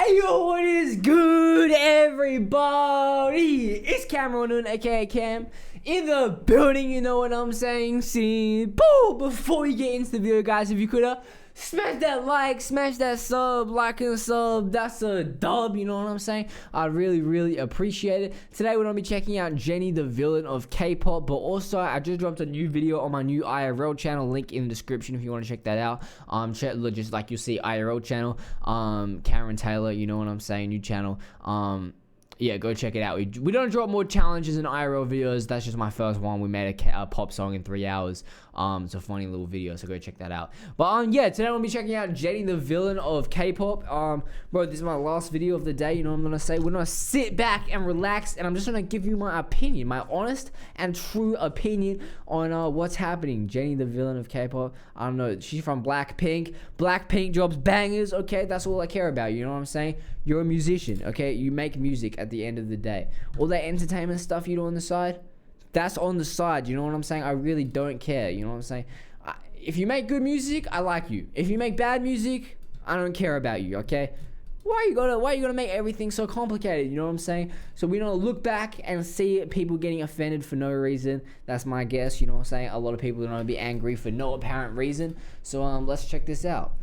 Hey yo, what is good, everybody? It's Cameron, aka Cam, in the building, you know what I'm saying? See, boo! Before we get into the video, guys, if you could smash that like, smash that sub, like and sub, that's a dub, you know what I'm saying? I really appreciate it. Today we're gonna be checking out Jennie, the villain of K-pop, but also I just dropped a new video on my new IRL channel, link in the description if you want to check that out. Just like you'll see IRL channel, Karen Taylor, you know what I'm saying, new channel. Yeah, go check it out. We don't drop more challenges and IRL videos. That's just my first one. We made a pop song in 3 hours. It's a funny little video, so go check that out. But yeah, today we'll be checking out Jennie, the villain of K-pop. Bro, this is my last video of the day. You know what I'm gonna say? We're gonna sit back and relax, and I'm just gonna give you my opinion, my honest and true opinion on what's happening. Jennie, the villain of K-pop. I don't know. She's from Blackpink. Blackpink drops bangers. Okay, that's all I care about. You know what I'm saying? You're a musician. Okay, you make music at the end of the day. All that entertainment stuff you do on the side, that's on the side. You know what I'm saying? I really don't care. You know what I'm saying? If you make good music, I like you. If you make bad music, I don't care about you. Okay? Why you gonna make everything so complicated? You know what I'm saying? So we don't look back and see people getting offended for no reason. That's my guess. You know what I'm saying? A lot of people are gonna be angry for no apparent reason. So let's check this out.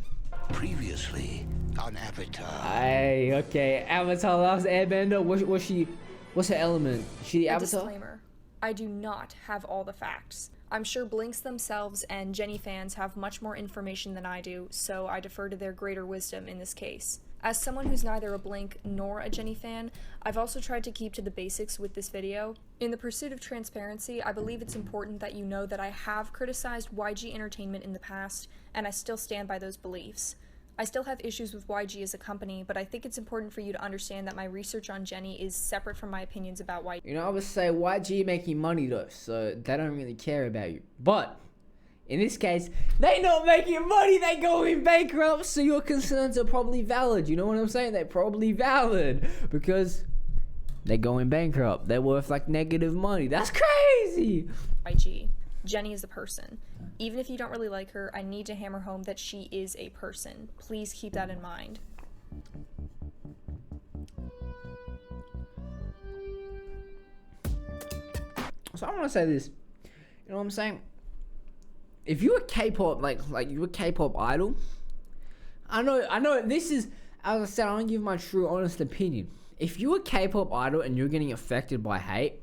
Previously on Avatar. Hey, okay. Avatar loves Airbender. What's her element? She the Avatar? Disclaimer. I do not have all the facts. I'm sure Blinks themselves and Jennie fans have much more information than I do, so I defer to their greater wisdom in this case. As someone who's neither a Blink nor a Jennie fan, I've also tried to keep to the basics with this video. In the pursuit of transparency, I believe it's important that you know that I have criticized YG Entertainment in the past, and I still stand by those beliefs. I still have issues with YG as a company, but I think it's important for you to understand that my research on Jennie is separate from my opinions about YG. You know, I would say YG making money though, so they don't really care about you. But in this case, they not making money, they going bankrupt, so your concerns are probably valid. You know what I'm saying? They're probably valid because they're going bankrupt. They're worth like negative money. That's crazy. YG. Jennie is a person. Even if you don't really like her, I need to hammer home that she is a person. Please keep that in mind. So I want to say this. You know what I'm saying? If you're a K-pop, like you're a K-pop idol, I know this is, as I said, I'm gonna give my true honest opinion. If you're a K-pop idol and you're getting affected by hate,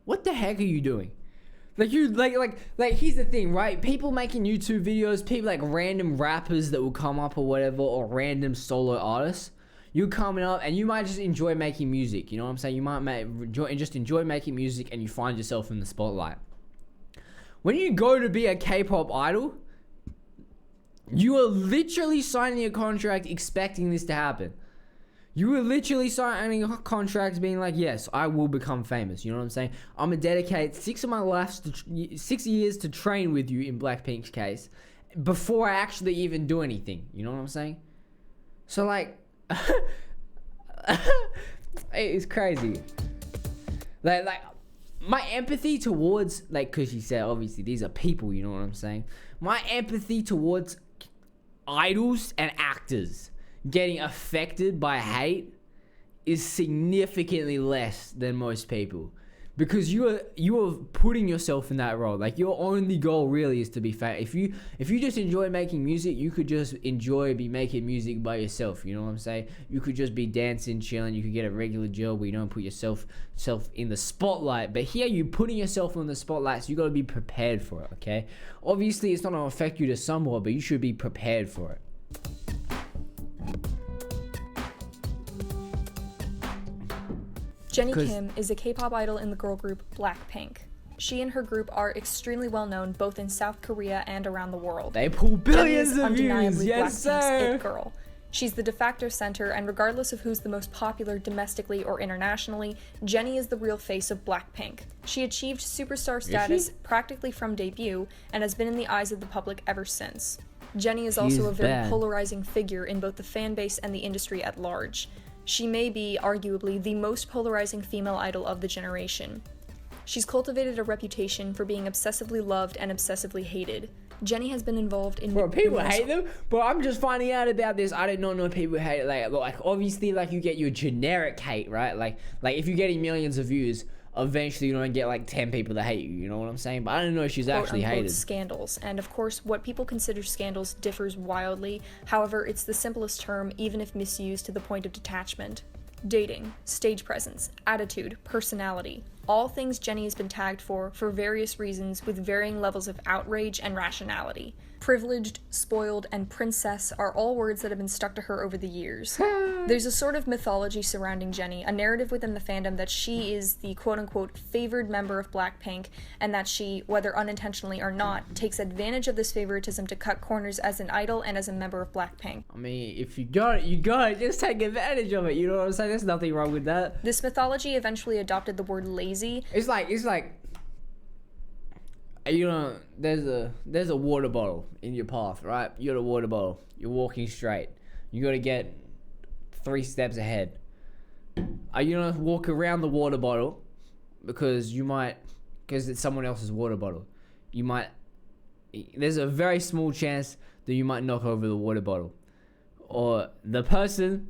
what the heck are you doing? Like here's the thing, right? People making YouTube videos, people like random rappers that will come up or whatever, or random solo artists, you coming up and you might just enjoy making music. You know what I'm saying? You might enjoy making music, and you find yourself in the spotlight. When you go to be a K-pop idol, you are literally signing a contract expecting this to happen. You were literally signing contracts being like, yes, I will become famous. You know what I'm saying? I'm going to dedicate 6 years to train with you in Blackpink's case before I actually even do anything. You know what I'm saying? So like, it's crazy. Like my empathy towards, like, because she said, obviously, these are people, you know what I'm saying? My empathy towards idols and actors getting affected by hate is significantly less than most people, because you are putting yourself in that role. Like, your only goal really is to be famous. If you just enjoy making music, you could just be making music by yourself. You know what I'm saying? You could just be dancing, chilling. You could get a regular job where you don't put yourself in the spotlight. But here, you're putting yourself in the spotlight, so you got to be prepared for it. Okay? Obviously, it's not gonna affect you to somewhat, but you should be prepared for it. Jenniekim is a K-pop idol in the girl group Blackpink. She and her group are extremely well known both in South Korea and around the world. They pull billions Jennie is of views, undeniably yes Blackpink's sir. it girl. She's the de facto center, and regardless of who's the most popular domestically or internationally, Jennie is the real face of Blackpink. She achieved superstar status practically from debut and has been in the eyes of the public ever since. Jennie is also a very polarizing figure in both the fan base and the industry at large. She may be, arguably, the most polarizing female idol of the generation. She's cultivated a reputation for being obsessively loved and obsessively hated. Jennie has been involved in... Bro, people hate them. Bro, I'm just finding out about this. I did not know people hate it. Like obviously, like, you get your generic hate, right? Like if you're getting millions of views, eventually you're gonna get like 10 people that hate you. You know what I'm saying? But I didn't know she's actually hated. Scandals. And of course, what people consider scandals differs wildly. However, it's the simplest term, even if misused to the point of detachment. Dating, stage presence, attitude, personality. All things Jennie has been tagged for various reasons with varying levels of outrage and rationality. Privileged, spoiled, and princess are all words that have been stuck to her over the years. There's a sort of mythology surrounding Jennie, a narrative within the fandom that she is the quote-unquote favored member of Blackpink, and that she, whether unintentionally or not, takes advantage of this favoritism to cut corners as an idol and as a member of Blackpink. I mean, if you got it, you got it. Just take advantage of it. You know what I'm saying? There's nothing wrong with that. This mythology eventually adopted the word lazy. It's like you know, there's a water bottle in your path, right? You got a water bottle. You're walking straight. You got to get 3 steps ahead. Are you gonna walk around the water bottle because it's someone else's water bottle? There's a very small chance that you might knock over the water bottle, or the person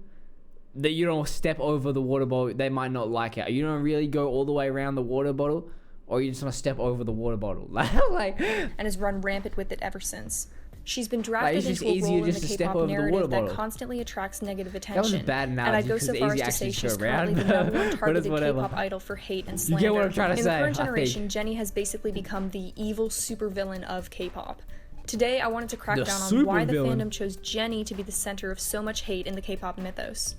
that you don't step over the water bottle, they might not like it. Are you gonna really go all the way around the water bottle, or you just want to step over the water bottle? And has run rampant with it ever since. She's been drafted into a role in the K-pop narrative that constantly attracts negative attention. That was a bad analogy, and I'd go so far as to say she's currently the number one targeted K-pop idol for hate and slander. You get what I'm trying to say? In the current generation, Jennie has basically become the evil supervillain of K-pop. Today, I wanted to crack down on why the fandom chose Jennie to be the center of so much hate in the K-pop mythos.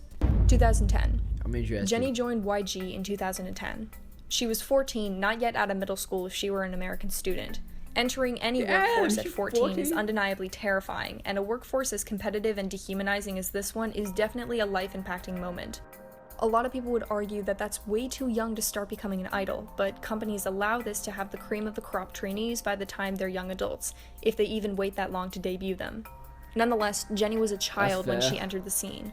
2010. I'm interested. Jennie joined YG in 2010. She was 14, not yet out of middle school if she were an American student. Entering any workforce at 14 is undeniably terrifying, and a workforce as competitive and dehumanizing as this one is definitely a life-impacting moment. A lot of people would argue that that's way too young to start becoming an idol, but companies allow this to have the cream of the crop trainees by the time they're young adults, if they even wait that long to debut them. Nonetheless, Jennie was a child when she entered the scene.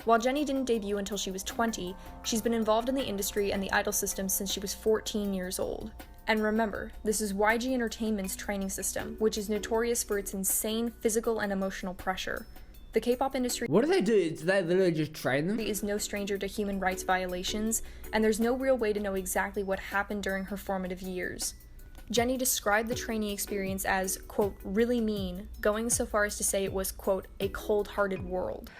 While Jennie didn't debut until she was 20, she's been involved in the industry and the idol system since she was 14 years old. And remember, this is YG Entertainment's training system, which is notorious for its insane physical and emotional pressure. The K-pop industry... What do? Do they literally just train them? ...is no stranger to human rights violations, and there's no real way to know exactly what happened during her formative years. Jennie described the training experience as, quote, really mean, going so far as to say it was, quote, a cold-hearted world.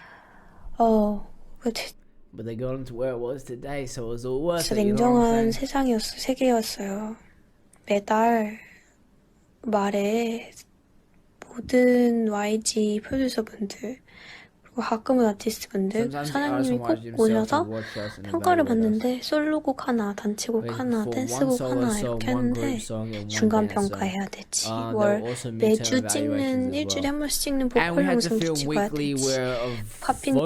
But they got into where it was today, so it was all worth it. 냉정한 세계였어요. 매달 말에 모든 YG 프로듀서분들 그리고 가끔은 아티스트분들 사장님이 꼭 오셔서 평가를 받는데 솔로곡 하나, 단체곡 하나, 댄스곡 하나 이렇게 하는데 중간 평가해야 되지. 매주 찍는 일주일에 한 번씩 찍는 보컬 영상도 찍어야 되지. 팝핀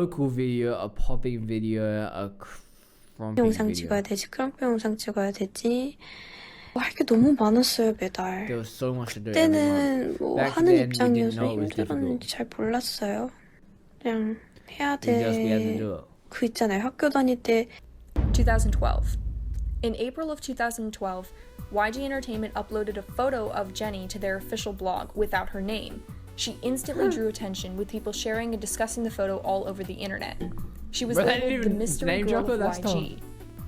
영상 찍어야 되지. 크럼프 영상 찍어야 되지. 할 게 너무 많았어요 매달. 그때는 뭐 하는 입장이어서 힘들었는지 잘 몰랐어요. 그냥 해야 돼. 그 있잖아요 학교 다닐 때. 2012. In April of 2012, YG Entertainment uploaded a photo of Jennie to their official blog without her name. She instantly drew attention, with people sharing and discussing the photo all over the internet. She was labeled the mystery girl of YG.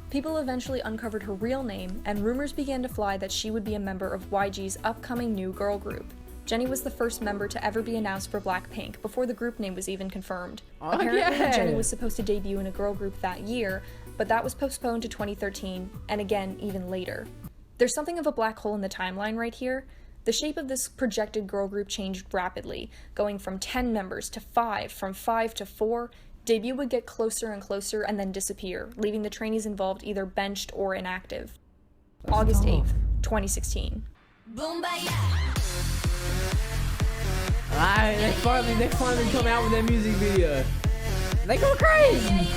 People eventually uncovered her real name, and rumors began to fly that she would be a member of YG's upcoming new girl group. Jennie was the first member to ever be announced for Blackpink before the group name was even confirmed. Apparently, Jennie was supposed to debut in a girl group that year, but that was postponed to 2013, and again, even later. There's something of a black hole in the timeline right here. The shape of this projected girl group changed rapidly, going from 10 members to 5, from 5 to 4. Debut would get closer and closer and then disappear, leaving the trainees involved either benched or inactive. August 8th, 2016. They finally come out with their music video. They go crazy!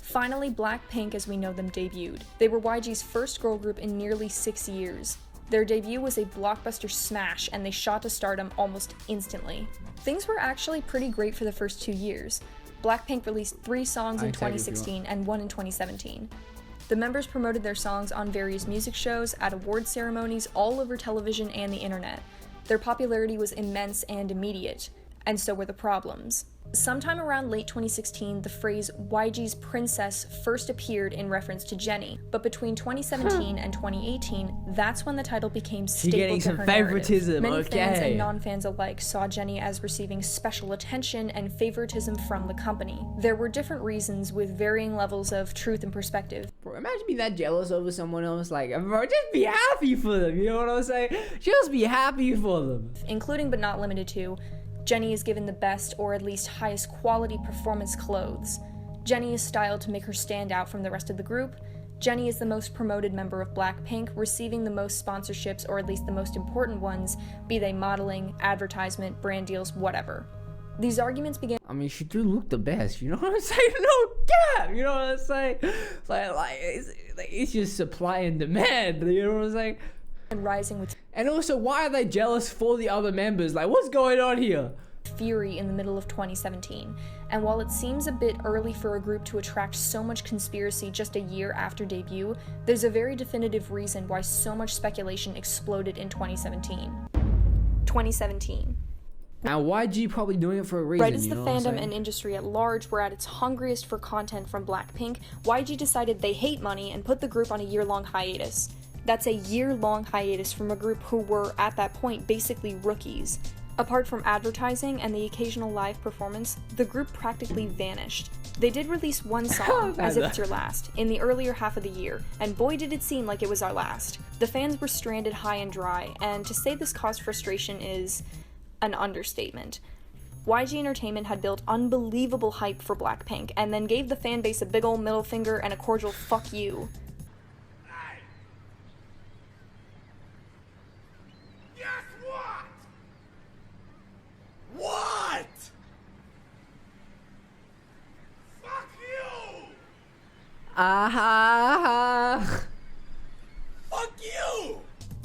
Finally, Blackpink as we know them debuted. They were YG's first girl group in nearly 6 years. Their debut was a blockbuster smash, and they shot to stardom almost instantly. Things were actually pretty great for the first 2 years. Blackpink released 3 songs in 2016 and 1 in 2017. The members promoted their songs on various music shows, at award ceremonies, all over television and the internet. Their popularity was immense and immediate, and so were the problems. Sometime around late 2016, the phrase YG's princess first appeared in reference to Jennie, but between 2017 and 2018, that's when the title became staple to her narrative. Many fans and non-fans alike saw Jennie as receiving special attention and favoritism from the company. There were different reasons with varying levels of truth and perspective. Bro, imagine being that jealous over someone else, like, bro, just be happy for them, you know what I'm saying? Just be happy for them. Including but not limited to, Jennie is given the best or at least highest quality performance clothes. Jennie is styled to make her stand out from the rest of the group. Jennie is the most promoted member of Blackpink, receiving the most sponsorships or at least the most important ones, be they modeling, advertisement, brand deals, whatever. These arguments began. I mean, she do look the best, you know what I'm saying? No cap, you know what I'm saying? It's just supply and demand, you know what I'm saying? And rising with. And also, why are they jealous for the other members? Like, what's going on here? Fury in the middle of 2017. And while it seems a bit early for a group to attract so much conspiracy just a year after debut, there's a very definitive reason why so much speculation exploded in 2017. 2017. Now, YG probably doing it for a reason, right as the fandom and industry at large were at its hungriest for content from Blackpink, YG decided they hate money and put the group on a year-long hiatus. That's a year-long hiatus from a group who were, at that point, basically rookies. Apart from advertising and the occasional live performance, the group practically vanished. They did release one song, As If It's Your Last, in the earlier half of the year, and boy did it seem like it was our last. The fans were stranded high and dry, and to say this caused frustration is an understatement. YG Entertainment had built unbelievable hype for Blackpink, and then gave the fanbase a big ol' middle finger and a cordial fuck you. What? Fuck you! Fuck you!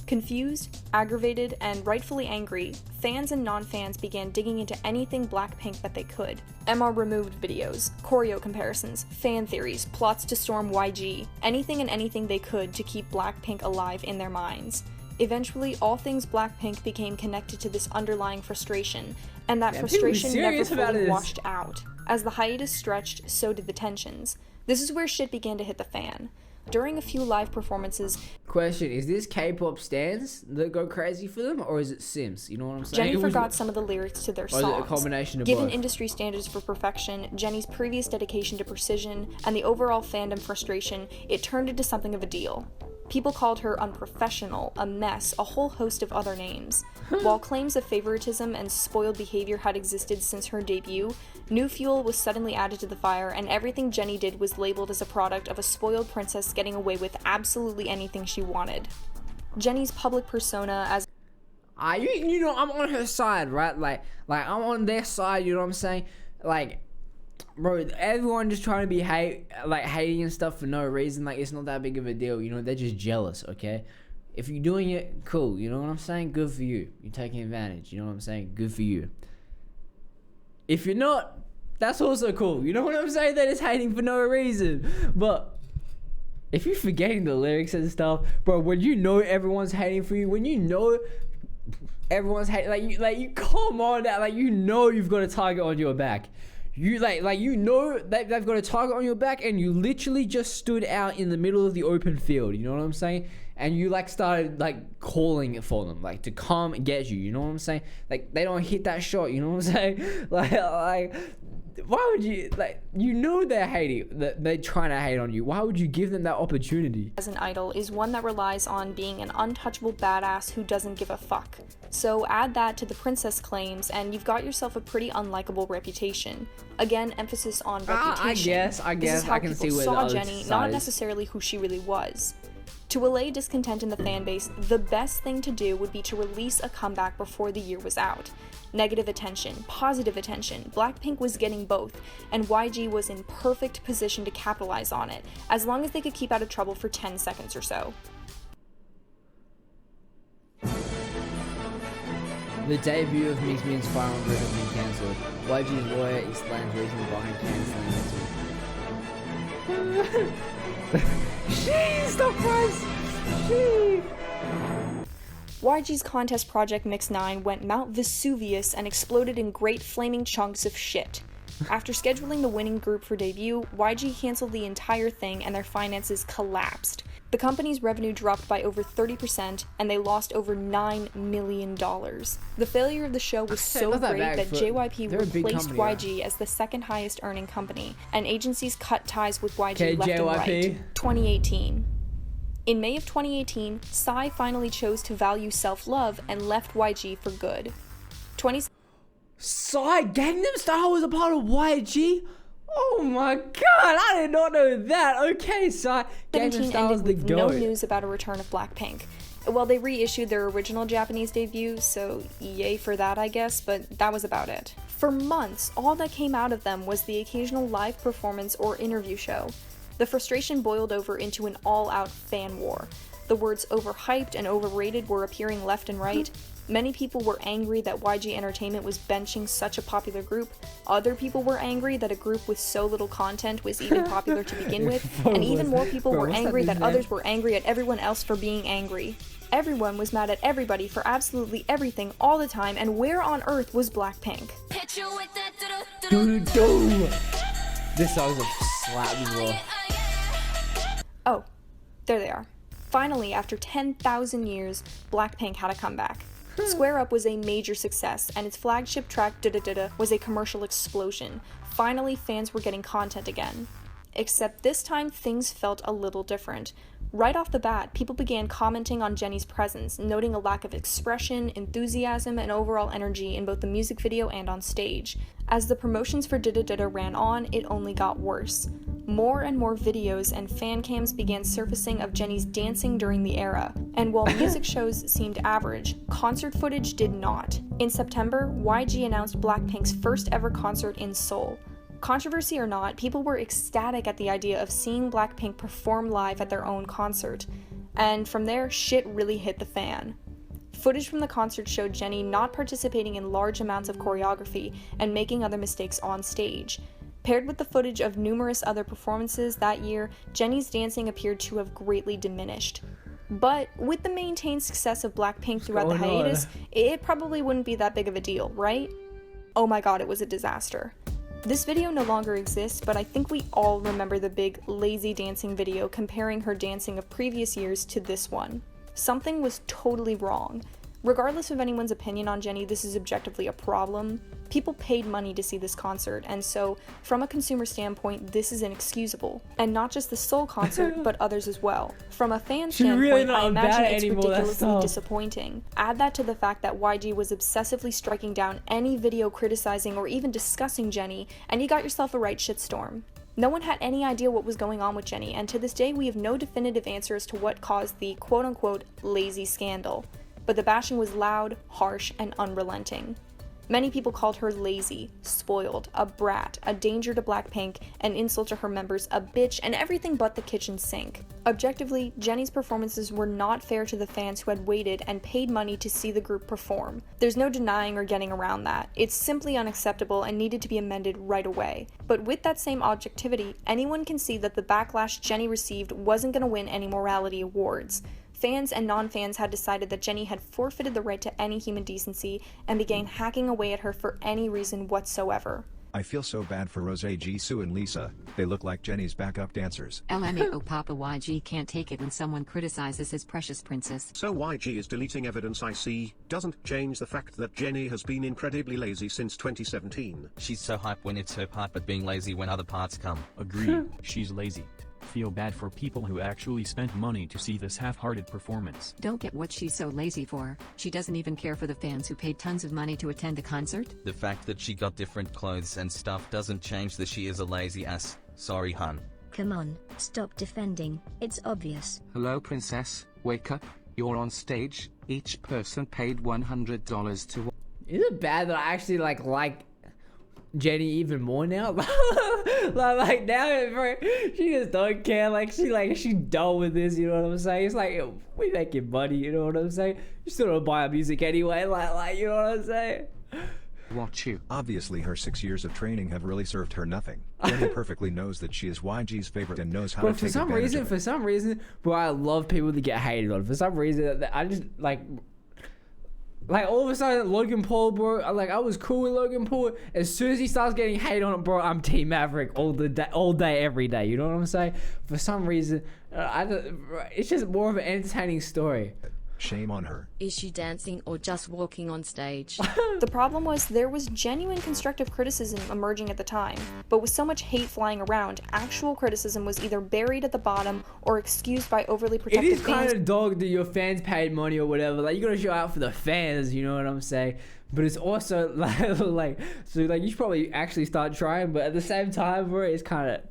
Confused, aggravated, and rightfully angry, fans and non-fans began digging into anything Blackpink that they could. MR removed videos, choreo comparisons, fan theories, plots to storm YG, anything and anything they could to keep Blackpink alive in their minds. Eventually, all things Blackpink became connected to this underlying frustration, and that frustration never fully washed out. As the hiatus stretched, so did the tensions. This is where shit began to hit the fan. During a few live performances... Question, is this K-pop stans that go crazy for them, or is it Sims? You know what I'm saying? Jennie forgot some of the lyrics to their songs. Or is it a combination of Given both? industry standards for perfection, Jennie's previous dedication to precision, and the overall fandom frustration, it turned into something of a deal. People called her unprofessional, a mess, a whole host of other names. While claims of favoritism and spoiled behavior had existed since her debut, new fuel was suddenly added to the fire, and everything Jennie did was labeled as a product of a spoiled princess getting away with absolutely anything she wanted. Jennie's public persona as you know, I'm on her side, right? Like I'm on their side, you know what I'm saying? Like, bro, everyone just trying to be hating and stuff for no reason. Like, it's not that big of a deal, you know? They're just jealous, okay? If you're doing it, cool, you know what I'm saying? Good for you. You're taking advantage, you know what I'm saying? Good for you. If you're not, that's also cool, you know what I'm saying? They're just hating for no reason. But if you're forgetting the lyrics and stuff, bro, when you know everyone's hating for you, when you know everyone's hating, like you come on that, like, you know you've got a target on your back. You like you know that they've got a target on your back, and you literally just stood out in the middle of the open field, you know what I'm saying? And you like started like calling for them, like, to come and get you, you know what I'm saying? Like, they don't hit that shot, you know what I'm saying? like why would you, like, you know they're hating, they're trying to hate on you. Why would you give them that opportunity? As an idol is one that relies on being an untouchable badass who doesn't give a fuck. So add that to the princess claims, and you've got yourself a pretty unlikable reputation. Again, emphasis on reputation. I guess I can see where the other Jennie, side not is. necessarily who she really was. To allay discontent in the fanbase, the best thing to do would be to release a comeback before the year was out. Negative attention, positive attention, Blackpink was getting both, and YG was in perfect position to capitalize on it, as long as they could keep out of trouble for 10 seconds or so. The debut of Mix Min's final group has been cancelled. YG's lawyer explains reason behind cancelling it. Sheesh, stop Christ. Sheesh. YG's contest project Mix 9 went Mount Vesuvius and exploded in great flaming chunks of shit. After scheduling the winning group for debut, YG canceled the entire thing and their finances collapsed. The company's revenue dropped by over 30% and they lost over $9 million. The failure of the show was so great that JYP replaced YG as the second highest earning company, and agencies cut ties with YG left and right. 2018. In May of 2018, Psy finally chose to value self-love and left YG for good. Psy Gangnam Style was a part of YG? Oh my god, I did not know that. Okay, Psy Gangnam Style is the GOAT. No news about a return of Blackpink. Well, they reissued their original Japanese debut, so yay for that, I guess, but that was about it. For months, all that came out of them was the occasional live performance or interview show. The frustration boiled over into an all-out fan war. The words overhyped and overrated were appearing left and right. Many people were angry that YG Entertainment was benching such a popular group. Other people were angry that a group with so little content was even popular to begin with. And even more people were angry that others were angry at everyone else for being angry. Everyone was mad at everybody for absolutely everything all the time, and where on earth was Blackpink? This song's a slap as well. Oh, there they are. Finally, after 10,000 years, Blackpink had a comeback. Square Up was a major success, and its flagship track, Da Da Da Da, was a commercial explosion. Finally, fans were getting content again. Except this time, things felt a little different. Right off the bat, people began commenting on Jennie's presence, noting a lack of expression, enthusiasm, and overall energy in both the music video and on stage. As the promotions for Da Da Da Da ran on, it only got worse. More and more videos and fan cams began surfacing of Jennie's dancing during the era, and while music shows seemed average, concert footage did not. In September, YG announced Blackpink's first ever concert in Seoul. Controversy or not, people were ecstatic at the idea of seeing Blackpink perform live at their own concert. And from there, shit really hit the fan. Footage from the concert showed Jennie not participating in large amounts of choreography and making other mistakes on stage. Paired with the footage of numerous other performances that year, Jennie's dancing appeared to have greatly diminished. But with the maintained success of Blackpink throughout the hiatus, it probably wouldn't be that big of a deal, right? Oh my god, it was a disaster. This video no longer exists, but I think we all remember the big lazy dancing video comparing her dancing of previous years to this one. Something was totally wrong. Regardless of anyone's opinion on Jennie, this is objectively a problem. People paid money to see this concert, and so, from a consumer standpoint, this is inexcusable. And not just the Seoul concert, but others as well. From a fan standpoint, I imagine it's ridiculously disappointing. Add that to the fact that YG was obsessively striking down any video criticizing or even discussing Jennie, and you got yourself a right shitstorm. No one had any idea what was going on with Jennie, and to this day we have no definitive answer as to what caused the quote-unquote lazy scandal. But the bashing was loud, harsh, and unrelenting. Many people called her lazy, spoiled, a brat, a danger to Blackpink, an insult to her members, a bitch, and everything but the kitchen sink. Objectively, Jennie's performances were not fair to the fans who had waited and paid money to see the group perform. There's no denying or getting around that. It's simply unacceptable and needed to be amended right away. But with that same objectivity, anyone can see that the backlash Jennie received wasn't going to win any morality awards. Fans and non-fans had decided that Jennie had forfeited the right to any human decency and began hacking away at her for any reason whatsoever. I feel so bad for Rose, Jisoo, and Lisa. They look like Jennie's backup dancers. LMAO Papa YG can't take it when someone criticizes his precious princess. So YG is deleting evidence I see, doesn't change the fact that Jennie has been incredibly lazy since 2017. She's so hype when it's her part but being lazy when other parts come. Agreed, she's lazy. Feel bad for people who actually spent money to see this half-hearted performance. Don't get what she's so lazy for. She doesn't even care for the fans who paid tons of money to attend the concert. The fact that she got different clothes and stuff doesn't change that she is a lazy ass. Sorry, hun. Come on, stop defending. It's obvious. Hello, princess. Wake up. You're on stage. Each person paid $100 to... Is it bad that I actually like Jennie even more now? like now, bro, she just don't care. She's done with this. You know what I'm saying? It's like, yo, we making money. You know what I'm saying? You still don't buy her music anyway. Like you know what I'm saying? Watch you. Obviously her 6 years of training have really served her nothing. Jennie perfectly knows that she is YG's favorite and knows how to take advantage of it. For some reason, bro, I love people to get hated on. For some reason, I just like all of a sudden, Logan Paul, bro, I was cool with Logan Paul. As soon as he starts getting hate on it, bro, I'm Team Maverick all day, every day. You know what I'm saying? For some reason, it's just more of an entertaining story. Shame on her. Is she dancing or just walking on stage? The problem was there was genuine constructive criticism emerging at the time, but with so much hate flying around, actual criticism was either buried at the bottom or excused by overly protective fans. It is fans. kind of dog that your fans paid money or whatever. Like, you gotta show out for the fans, you know what I'm saying? But it's also like you should probably actually start trying, but at the same time, bro, it's kind of...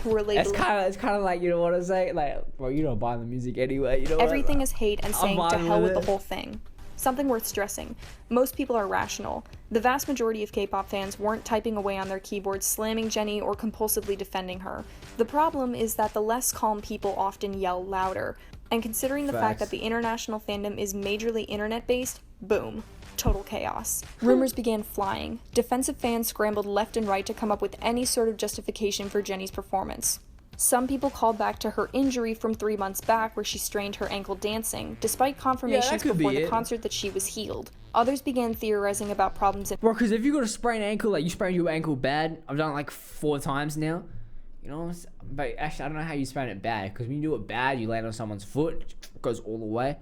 It's kind of like, you know what I'm saying? Like, bro, you don't buy the music anyway. You know Everything is hate and saying to hell with the whole thing. Something worth stressing. Most people are rational. The vast majority of K-pop fans weren't typing away on their keyboards, slamming Jennie, or compulsively defending her. The problem is that the less calm people often yell louder. And considering the fact that the international fandom is majorly internet-based, boom. Total chaos. Rumors began flying. Defensive fans scrambled left and right to come up with any sort of justification for Jennie's performance. Some people called back to her injury from 3 months back where she strained her ankle dancing, despite confirmations before the concert that she was healed. Others began theorizing about problems in— Bro, because if you got a sprained ankle, like you sprained your ankle bad, I've done it like 4 times now. You know what I'm saying? But actually, I don't know how you sprain it bad, because when you do it bad, you land on someone's foot, it goes all the way.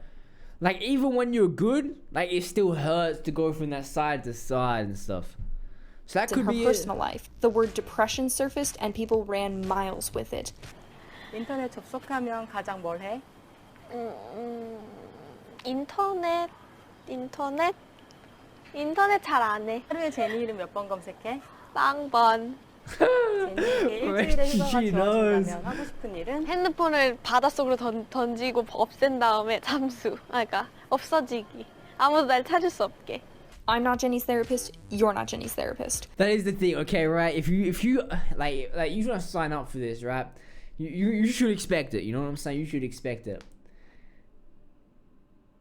Like, even when you're good, like, it still hurts to go from that side to side and stuff. So that could be her personal life. The word depression surfaced and people ran miles with it. 인터넷 접속하면 가장 뭘 해? 인터넷 잘 안 해. 하루에 제니 이름 몇 번 검색해? 0번. 제니에게 일주일에 휴가가 주어진다면 하고 싶은 일은? 핸드폰을 바닷속으로 던지고 없앤 다음에 잠수. 그러니까 없어지기. 아무도 날 찾을 수 없게. I'm not Jennie's therapist, you're not Jennie's therapist. That is the thing, okay, right? If you like you don't sign up for this, right? You should expect it. You know what I'm saying? You should expect it.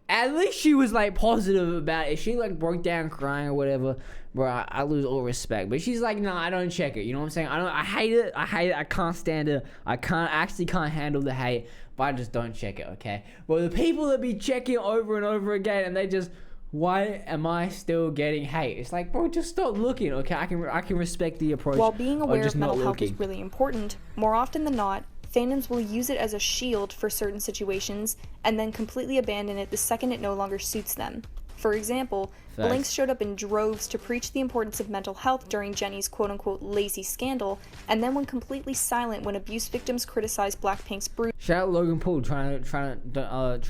At least she was like positive about it. If she like broke down crying or whatever, bro, I lose all respect. But she's like, nah, I don't check it. You know what I'm saying? I hate it. I can't stand it. I actually can't handle the hate. But I just don't check it, okay? Well, the people that be checking over and over again, and they just, why am I still getting hate? It's like, bro, just stop looking, okay? I can respect the approach. While being aware of mental health is really important, more often than not, fandoms will use it as a shield for certain situations and then completely abandon it the second it no longer suits them. For example, Blinks showed up in droves to preach the importance of mental health during Jennie's quote-unquote lazy scandal, and then went completely silent when abuse victims criticized Blackpink's bruise. Shout out Logan Paul trying to donate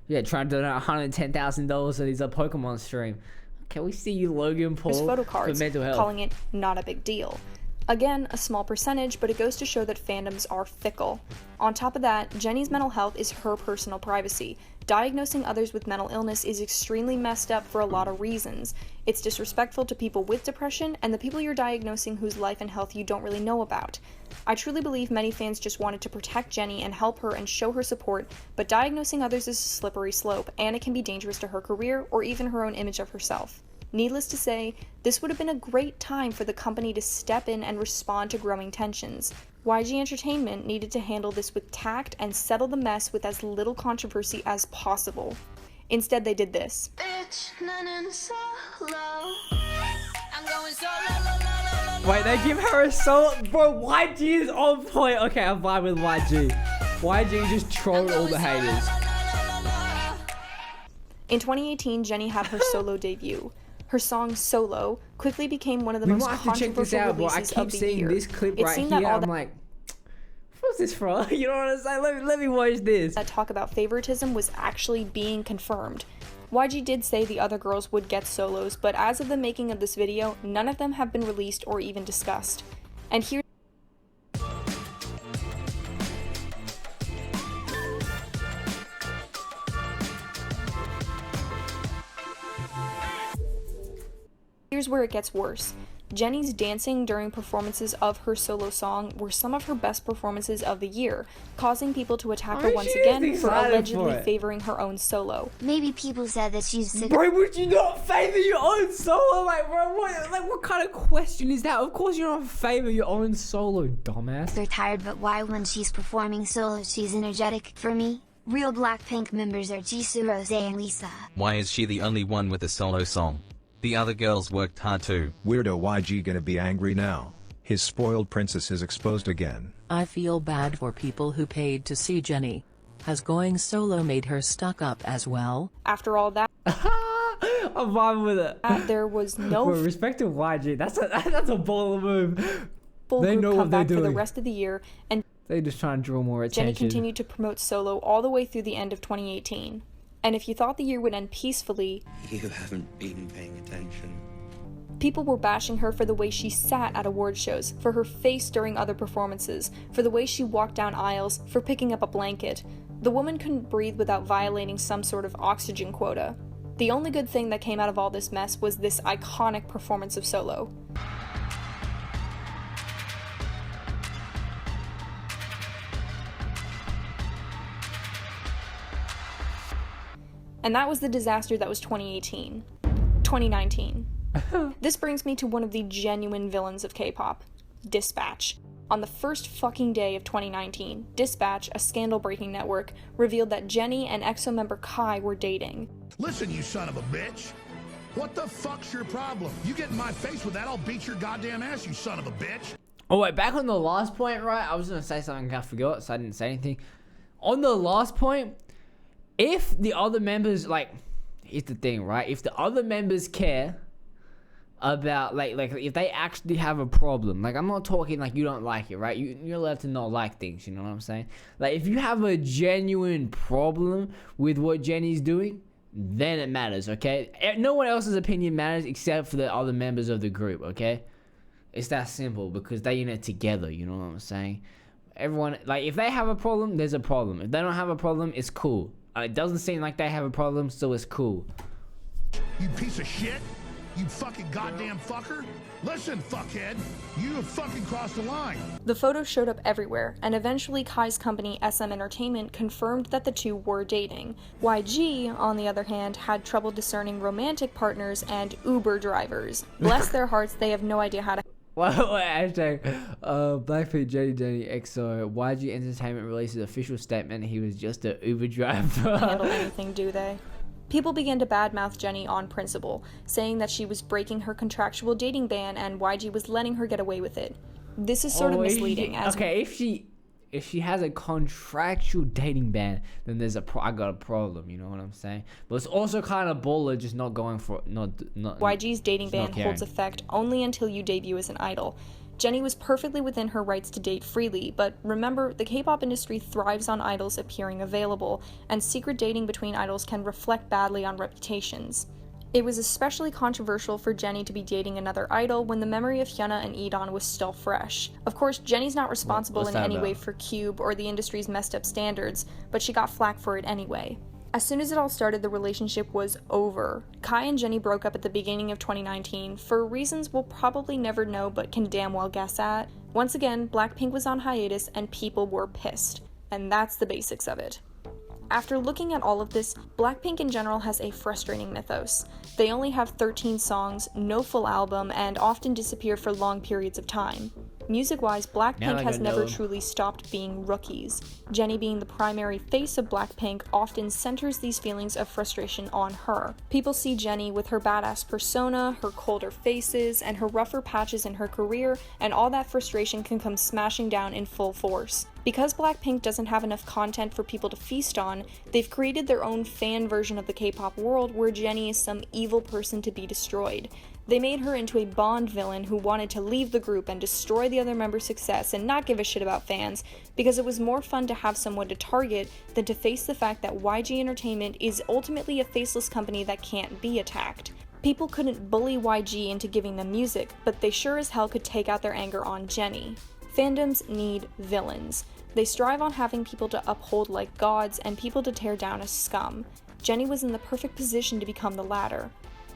$110,000 to his Pokemon stream. Can we see you, Logan Paul, photo cards, for mental health? Calling it not a big deal. Again, a small percentage, but it goes to show that fandoms are fickle. On top of that, Jennie's mental health is her personal privacy. Diagnosing others with mental illness is extremely messed up for a lot of reasons. It's disrespectful to people with depression and the people you're diagnosing whose life and health you don't really know about. I truly believe many fans just wanted to protect Jennie and help her and show her support, but diagnosing others is a slippery slope, and it can be dangerous to her career or even her own image of herself. Needless to say, this would have been a great time for the company to step in and respond to growing tensions. YG Entertainment needed to handle this with tact and settle the mess with as little controversy as possible. Instead, they did this. Wait, they give her a solo? Bro, YG is on point. Okay, I'm fine with YG. YG just trolled all the haters. In 2018, Jennie had her solo debut. Her song "Solo" quickly became one of the most controversial releases of the year. I keep seeing this clip right here. I'm like, what's this from? You know what I'm saying? Let me watch this. That talk about favoritism was actually being confirmed. YG did say the other girls would get solos, but as of the making of this video, none of them have been released or even discussed. And here's where it gets worse. Jennie's dancing during performances of her solo song were some of her best performances of the year, causing people to attack her once again for allegedly favoring her own solo. Maybe people said that she's sick. Bro, would you not favor your own solo? Like, bro, what kind of question is that? Of course you don't favor your own solo, dumbass. They're tired, but why when she's performing solo she's energetic? For me, real Blackpink members are Jisoo, Rose and Lisa. Why is she the only one with a solo song? The other girls worked hard too. Weirdo YG gonna be angry now. His spoiled princess is exposed again. I feel bad for people who paid to see Jennie. Has going solo made her stuck up as well? After all that, I'm vibing with it. There was no Bro, respect to YG. That's a baller move. full They group know what comeback they're for the doing. rest of the year, and They just trying to draw more Jennie attention. continued to promote solo all the way through the end of 2018. And if you thought the year would end peacefully, you haven't been paying attention. people were bashing her for the way she sat at award shows, for her face during other performances, for the way she walked down aisles, for picking up a blanket. The woman couldn't breathe without violating some sort of oxygen quota. The only good thing that came out of all this mess was this iconic performance of solo. And that was the disaster that was 2018. 2019. This brings me to one of the genuine villains of K-pop, Dispatch. On the first fucking day of 2019, Dispatch, a scandal-breaking network, revealed that Jennie and EXO member Kai were dating. Listen, you son of a bitch. What the fuck's your problem? You get in my face with that, I'll beat your goddamn ass, you son of a bitch. Oh wait, back on the last point, right? I was gonna say something I forgot, so I didn't say anything. On the last point, if the other members, like, here's the thing, right? If the other members care about, like if they actually have a problem, like, I'm not talking like you don't like it, right? You're allowed to not like things, you know what I'm saying? Like, if you have a genuine problem with what Jennie's doing, then it matters, okay? No one else's opinion matters except for the other members of the group, okay? It's that simple, because they in it together, you know what I'm saying? Everyone, like, if they have a problem, there's a problem. If they don't have a problem, it's cool. It doesn't seem like they have a problem, so it's cool. You piece of shit. You fucking goddamn fucker. Listen, fuckhead. You have fucking crossed the line. The photos showed up everywhere, and eventually Kai's company, SM Entertainment, confirmed that the two were dating. YG, on the other hand, had trouble discerning romantic partners and Uber drivers. Bless their hearts, they have no idea how to... Hashtag blackpinkjennie EXO YG Entertainment releases official statement he was just an Uber driver. handle anything, do they? People began to badmouth Jennie on principle, saying that she was breaking her contractual dating ban and YG was letting her get away with it. This is sort of misleading. If she has a contractual dating ban, then there's I got a problem. You know what I'm saying? But it's also kind of baller just not going for not. YG's dating ban holds effect only until you debut as an idol. Jennie was perfectly within her rights to date freely, but remember, the K-pop industry thrives on idols appearing available, and secret dating between idols can reflect badly on reputations. It was especially controversial for Jennie to be dating another idol when the memory of Hyuna and E'Dawn was still fresh. Of course, Jennie's not responsible in any way for Cube or the industry's messed up standards, but she got flack for it anyway. As soon as it all started, the relationship was over. Kai and Jennie broke up at the beginning of 2019 for reasons we'll probably never know but can damn well guess at. Once again, Blackpink was on hiatus and people were pissed. And that's the basics of it. After looking at all of this, Blackpink in general has a frustrating mythos. They only have 13 songs, no full album, and often disappear for long periods of time. Music-wise, Blackpink has never truly stopped being rookies. Jennie, being the primary face of Blackpink, often centers these feelings of frustration on her. People see Jennie with her badass persona, her colder faces, and her rougher patches in her career, and all that frustration can come smashing down in full force. Because Blackpink doesn't have enough content for people to feast on, they've created their own fan version of the K-pop world where Jennie is some evil person to be destroyed. They made her into a Bond villain who wanted to leave the group and destroy the other members' success and not give a shit about fans, because it was more fun to have someone to target than to face the fact that YG Entertainment is ultimately a faceless company that can't be attacked. People couldn't bully YG into giving them music, but they sure as hell could take out their anger on Jennie. Fandoms need villains. They strive on having people to uphold like gods and people to tear down as scum. Jennie was in the perfect position to become the latter.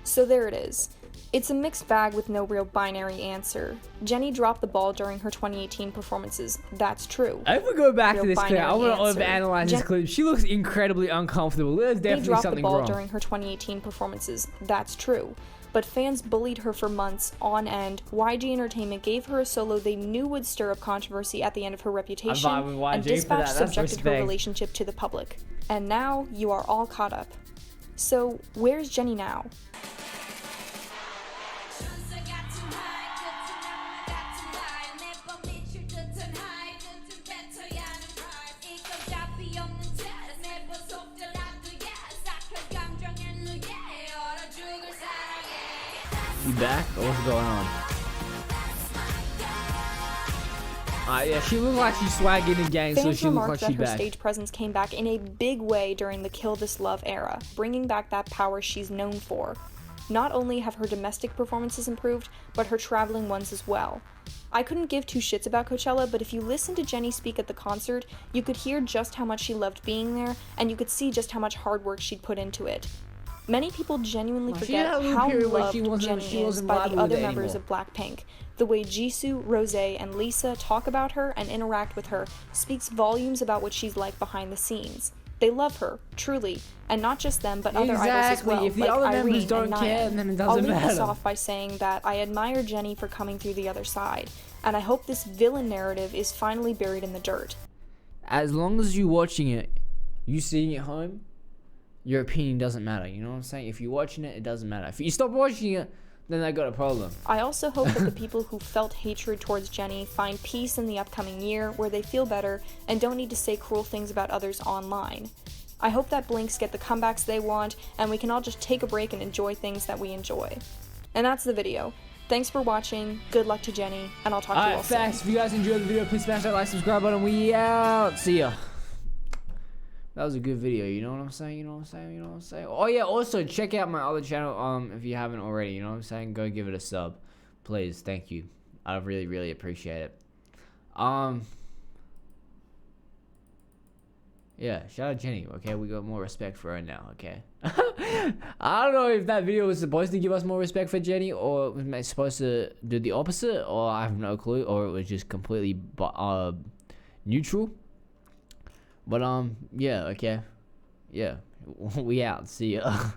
So there it is. It's a mixed bag with no real binary answer. Jennie dropped the ball during her 2018 performances. That's true. If we go back to this clip, I want to overanalyze this clip. She looks incredibly uncomfortable. There's definitely something wrong. They dropped the ball during her 2018 performances. That's true. But fans bullied her for months on end. YG Entertainment gave her a solo they knew would stir up controversy at the end of her reputation, and Dispatch subjected her relationship to the public. And now, you are all caught up. So, where's Jennie now? You back? Or what's going on? Yeah, she looked like she's swagging the gang, so she looked like she's back. Her stage presence came back in a big way during the Kill This Love era, bringing back that power she's known for. Not only have her domestic performances improved, but her traveling ones as well. I couldn't give two shits about Coachella, but if you listen to Jennie speak at the concert, you could hear just how much she loved being there, and you could see just how much hard work she'd put into it. Many people genuinely forget how loved Jennie is by the other members of Blackpink. The way Jisoo, Rose, and Lisa talk about her and interact with her speaks volumes about what she's like behind the scenes. They love her, truly, and not just them, but other idols as well, if the other members don't care, then it doesn't matter. I'll leave this off by saying that I admire Jennie for coming through the other side, and I hope this villain narrative is finally buried in the dirt. As long as you're watching it, you seeing it home, your opinion doesn't matter, you know what I'm saying? If you're watching it, it doesn't matter. If you stop watching it, then I got a problem. I also hope that the people who felt hatred towards Jennie find peace in the upcoming year where they feel better and don't need to say cruel things about others online. I hope that Blinks get the comebacks they want and we can all just take a break and enjoy things that we enjoy. And that's the video. Thanks for watching, good luck to Jennie, and I'll talk to you all soon. If you guys enjoyed the video, please smash that like, subscribe button. We out. See ya. That was a good video, you know what I'm saying? You know what I'm saying? You know what I'm saying? Oh yeah, also check out my other channel if you haven't already, you know what I'm saying? Go give it a sub. Please, thank you. I really, really appreciate it. Yeah, shout out Jennie, okay? We got more respect for her now, okay? I don't know if that video was supposed to give us more respect for Jennie, or was it supposed to do the opposite, or I have no clue, or it was just completely neutral. But yeah, okay. Yeah. We out. See ya.